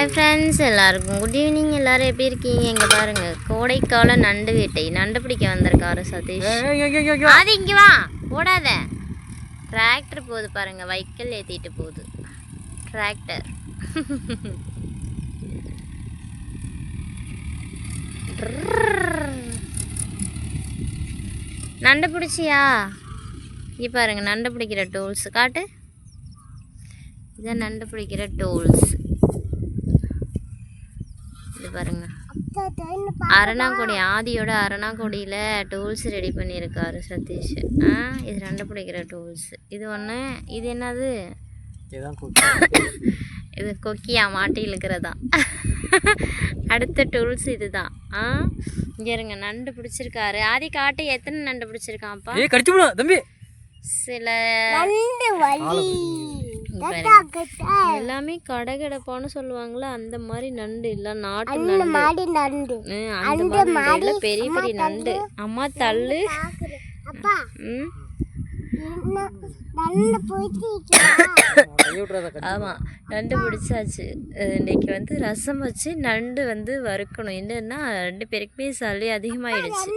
Hi friends, எல்லாருக்கும் good evening. எல்லோரும் எப்படி இருக்கீங்க? இங்கே பாருங்கள், கோடைக்கால நண்டு வேட்டை. நண்டு பிடிக்க வந்திருக்காரு சதீஷ். அது இங்கே வா, ஓடாத. டிராக்டர் போகுது பாருங்கள், வைக்கல் ஏற்றிட்டு போகுது டிராக்டர். நண்டு பிடிச்சியா? இங்கே பாருங்கள், நண்டு பிடிக்கிற டூல்ஸ் காட்டு. இதான் நண்டு பிடிக்கிற டூல்ஸ். இது பாருங்க, அரணாங்குடி ஆதியோட அரணாங்குடியில் டூல்ஸ் ரெடி பண்ணியிருக்காரு சதீஷ். இது நண்டு பிடிக்கிற டூல்ஸ். இது ஒன்று, இது என்னது? இது கொக்கியா, மாட்டி இழுக்கிறதா. அடுத்த டூல்ஸ் இதுதான். இங்கே இருங்க, நண்டு பிடிச்சிருக்காரு ஆதி. காட்டு, எத்தனை நண்டு பிடிச்சிருக்கான்ப்பா? தம்பி சில எல்லாமே கடகடப்பான்னு சொல்லுவாங்களா, அந்த மாதிரி நண்டு இல்லை, நாட்டு நண்டு. அந்த மாதிரி பெரிய பெரிய நண்டு. அம்மா தள்ளு. ஆமா, நண்டு பிடிச்சாச்சு. இன்னைக்கு வந்து ரசம் வச்சு நண்டு வந்து வறுக்கணும். என்னன்னா 2 பேருக்குமே சளி அதிகமாயிடுச்சு,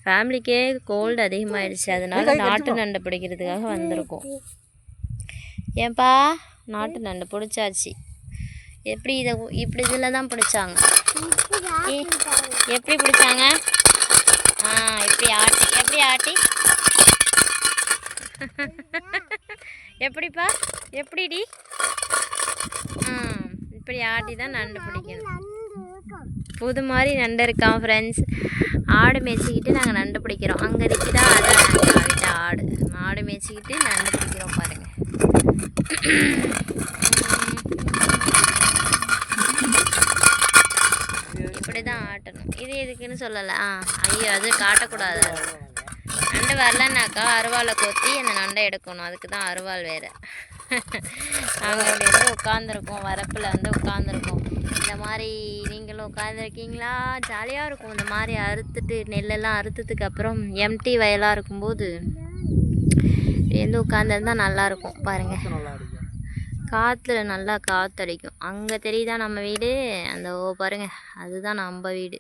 ஃபேமிலிக்கே கோல்டு அதிகமாயிடுச்சு. அதனால நாட்டு நண்டை பிடிக்கிறதுக்காக வந்திருக்கோம். ஏன்பா, நாட்டு நண்டு பிடிச்சாச்சு. எப்படி இப்படி இதில் தான் பிடிச்சாங்க. எப்படி பிடிச்சாங்க? இப்படி ஆட்டி. எப்படி ஆட்டி? எப்படிப்பா? எப்படிடி? இப்படி ஆட்டி தான் நண்டு பிடிக்கணும். புது மாதிரி நண்டு இருக்கான் ஃப்ரெண்ட்ஸ். ஆடு மேய்ச்சிக்கிட்டு நாங்கள் நண்டு பிடிக்கிறோம். அங்கே இருக்குதா, அதான் நாங்கள் ஆடு. ஆடு மேய்ச்சிக்கிட்டு நண்டு பிடிக்கிறோம் பாருங்கள். இப்படி தான் ஆட்டணும். இது எதுக்குன்னு சொல்லலை. ஐயோ, அது காட்டக்கூடாது. நண்டு வரலன்னாக்கா அருவாளை கொத்தி அந்த நண்டை எடுக்கணும். அதுக்கு தான் அருவாள் வேறு. நாங்கள் அப்படி வந்து உட்காந்துருக்கோம், வரப்பில் வந்து உட்காந்துருக்கோம். இந்த மாதிரி நீங்களும் உட்காந்துருக்கீங்களா? ஜாலியாக இருக்கும். இந்த மாதிரி அறுத்துட்டு நெல்லெல்லாம் அறுத்ததுக்கு அப்புறம் எம்டி வயலாக இருக்கும்போது வந்து உட்காந்துருந்தா நல்லாயிருக்கும் பாருங்கள். காற்றுல நல்லா காற்றடிக்கும். அங்கே தெரியுதா நம்ம வீடு? அந்த பாருங்கள், அதுதான் நம்ம வீடு.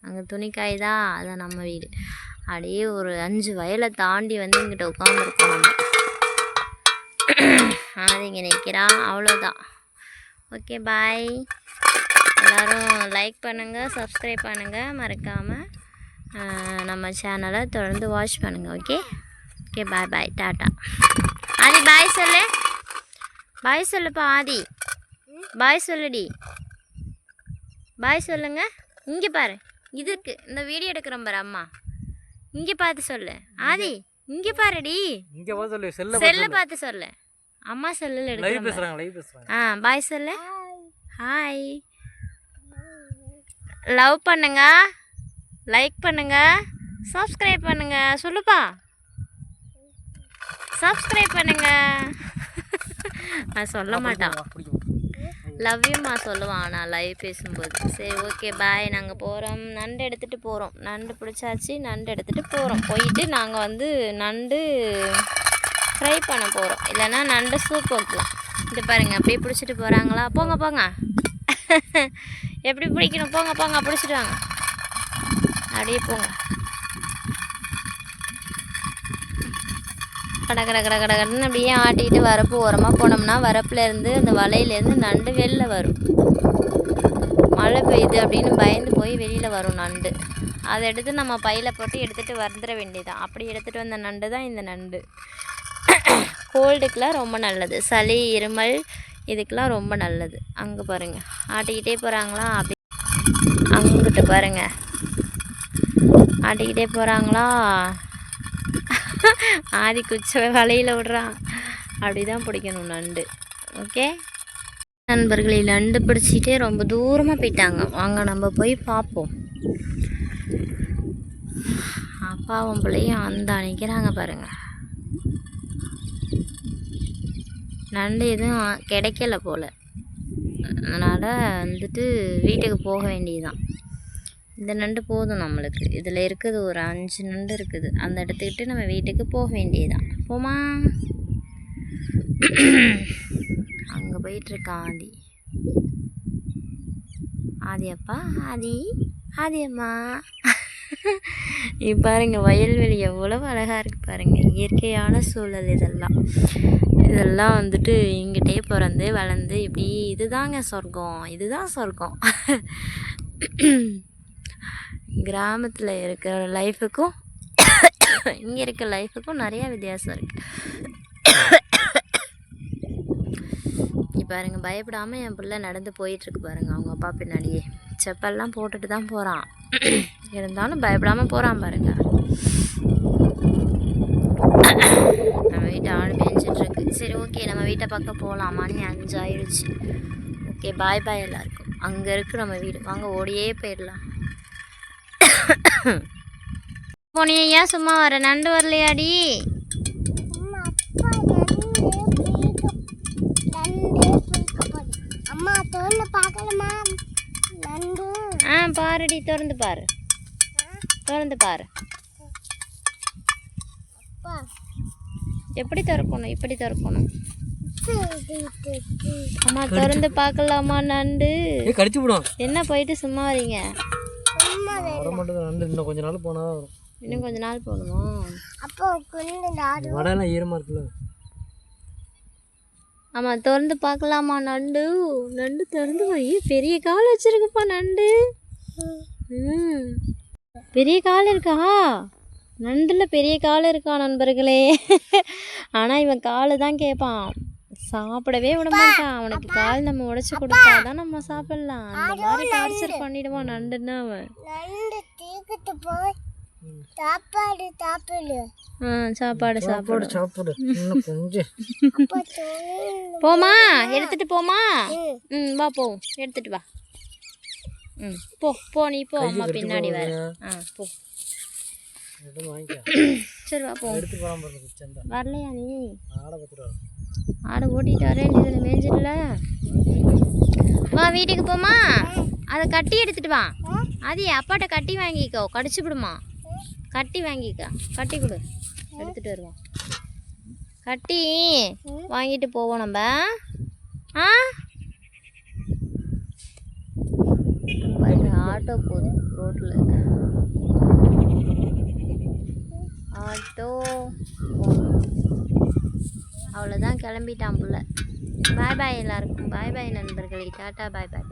அங்கே துணிக்காய் தான், அதுதான் நம்ம வீடு. அப்படியே ஒரு 5 வயலை தாண்டி வந்து இங்கிட்ட உட்காந்துருக்கோம் நம்ம. அது இங்கே நிற்கிறான், அவ்வளோதான். ஓகே, பாய். எல்லோரும் லைக் பண்ணுங்கள், சப்ஸ்கிரைப் பண்ணுங்கள், மறக்காமல் நம்ம சேனலை தொடர்ந்து வாட்ச் பண்ணுங்கள். ஓகே ஓகே, பாய் பாய், டாட்டா. ஆதி பாய் சொல்லு. பாய் சொல்லுப்பா ஆதி. பாய் சொல்லுடி. பாய் சொல்லுங்க. இங்கே பாரு, இதுக்கு இந்த வீடியோ எடுக்கிறோம் பாரு அம்மா. இங்கே பார்த்து சொல்லு ஆதி. இங்கே பாருடி, செல்ல பார்த்து சொல்லு. அம்மா செல்லில் எடுக்கிறோம். பாய் சொல்லு. ஹாய். லவ் பண்ணுங்க, லைக் பண்ணுங்க, சப்ஸ்கிரைப் பண்ணுங்க. சொல்லுப்பா, சப்ஸ்கிரைப் பண்ணுங்க. நான் சொல்ல மாட்டான், லவ் யூமா சொல்லுவான் நான் லைவ் பேசும்போது. சரி, ஓகே, பாய். நாங்கள் போகிறோம், நண்டு எடுத்துகிட்டு போகிறோம். நண்டு பிடிச்சாச்சு, நண்டு எடுத்துகிட்டு போகிறோம். போயிட்டு நாங்கள் வந்து நண்டு ஃப்ரை பண்ண போகிறோம், இல்லைன்னா நண்டு சூப் வைக்கலாம். இது பாருங்கள், அப்படியே பிடிச்சிட்டு போகிறாங்களா? போங்க போங்க. எப்படி பிடிக்கணும்? போங்க போங்க, பிடிச்சிட்டு வாங்க. அப்படியே போங்க. கடன்னு அப்படியே ஆட்டிக்கிட்டு வரப்பு ஓரமாக போனோம்னா வரப்புலேருந்து அந்த வலையிலேருந்து நண்டு வெளில வரும். மழை பெய்யுது அப்படின்னு பயந்து போய் வெளியில் வரும் நண்டு. அதை எடுத்து நம்ம பையில் போட்டு எடுத்துகிட்டு வந்துட வேண்டியதான். அப்படி எடுத்துகிட்டு வந்த நண்டு தான் இந்த நண்டு. கோல்டுக்கெலாம் ரொம்ப நல்லது, சளி இருமல் இதுக்கெலாம் ரொம்ப நல்லது. அங்கே பாருங்கள், ஆட்டிக்கிட்டே போகிறாங்களா? அப்படி அங்கிட்டு பாருங்கள், ஆட்டிக்கிட்டே போகிறாங்களா? ஆதி குச்ச வலையில் விடுறான். அப்படி தான் பிடிக்கணும் நண்டு. ஓகே நண்பர்களே, நண்டு பிடிச்சிட்டே ரொம்ப தூரமாக போயிட்டாங்க. வாங்க நம்ம போய் பார்ப்போம். அப்பாவும் பிள்ளையும் அந்த நிற்கிறாங்க பாருங்கள். நண்டு எதுவும் கிடைக்கல போல், அதனால் வந்துட்டு வீட்டுக்கு போக வேண்டியதுதான். இந்த நண்டு போதும் நம்மளுக்கு. இதில் இருக்குது ஒரு 5 நண்டு இருக்குது. அந்த எடுத்துக்கிட்டு நம்ம வீட்டுக்கு போக வேண்டியதுதான். போமா? அங்கே போயிட்டுருக்கான் ஆதி. ஆதியப்பா ஆதியம்மா. இப்போ பாருங்க வயல்வெளி எவ்வளோ அழகாக இருக்குது பாருங்கள். இயற்கையான சூழல் இதெல்லாம் வந்துட்டு இங்கிட்டே பிறந்து வளர்ந்து இப்படி இதுதாங்க சொர்க்கம், இதுதான் சொர்க்கம். கிராமத்தில் இருக்கிற லைஃபுக்கும் இங்கே இருக்க லைஃபுக்கும் நிறையா வித்தியாசம் இருக்குது. பாருங்க பயப்படாமல் என் பிள்ளை நடந்து போயிட்டுருக்கு பாருங்கள் அவங்க அப்பா பின்னாடியே. செப்பல்லாம் போட்டுட்டு தான் போகிறான், இருந்தாலும் பயப்படாமல் போகிறான் பாருங்க. நம்ம வீட்டை ஆடு மேய்ஞ்சிட்ருக்கு. சரி ஓகே, நம்ம வீட்டை பக்கம் போகலாம். மணி 5 ஆயிடுச்சு. ஓகே பாய் பாய் எல்லாருக்கும். அங்கே இருக்குது நம்ம வீடு, வாங்க ஓடியே போயிடலாம். போனியா? ஏன் சும்மா வர? நண்டு வரலையாடி? பாருடி, திறந்து பாரு. எப்படி திறக்கணும்? இப்படி திறக்கணும். அம்மா திறந்து பார்க்கலாமா? நண்டு கடிச்சு விடும். என்ன போயிட்டு சும்மா வரீங்க? இன்னும் கொஞ்ச நாள் போகணுமா? வடையெல்லாம் ஈரமா இருக்குல்ல. ஆமாம் திறந்து பார்க்கலாமா? நண்டு திறந்து போய் பெரிய கால் வச்சிருக்குப்பா நண்டு. பெரிய கால் இருக்கா நண்டில்? பெரிய கால் இருக்கா நண்பர்களே. ஆனால் இவன் கால் தான் கேட்பான், சாப்பிடவே விட மாட்டான். அவனுக்கு கால் நம்ம உடைச்சி கொடுத்தா தான் நம்ம சாப்பிட்லாம். அந்த மாதிரி டார்ச்சர் பண்ணிடுவான் நண்டுன்னா அவன். சாப்பாடு போமா, எடுத்துட்டு போமா. வா போவோம், எடுத்துட்டு வா. போ நீ போ, அம்மா பின்னாடி வர. போ சரி வா போ. வரலையா நீ? ஆடை ஓட்டிட்டு வரேன், இதில் மேய்ஞ்சிடல. வா வீட்டுக்கு போமா. அதை கட்டி எடுத்துட்டு வா. அது அப்பாட்ட கட்டி வாங்கிக்கோ, கடிச்சு விடுமா. கட்டி வாங்கிக்க, கட்டி கொடு, எடுத்துகிட்டு வருவோம். கட்டி வாங்கிட்டு போவோம் நம்ம. ஆட்டோ போகுது ரோட்டில். ஆட்டோ அவ்வளோதான், கிளம்பிட்டான் புள்ள. பாய் பாய் எல்லாருக்கும். பாய் பாய் நண்பர்களே, டாட்டா பாய் பாய்.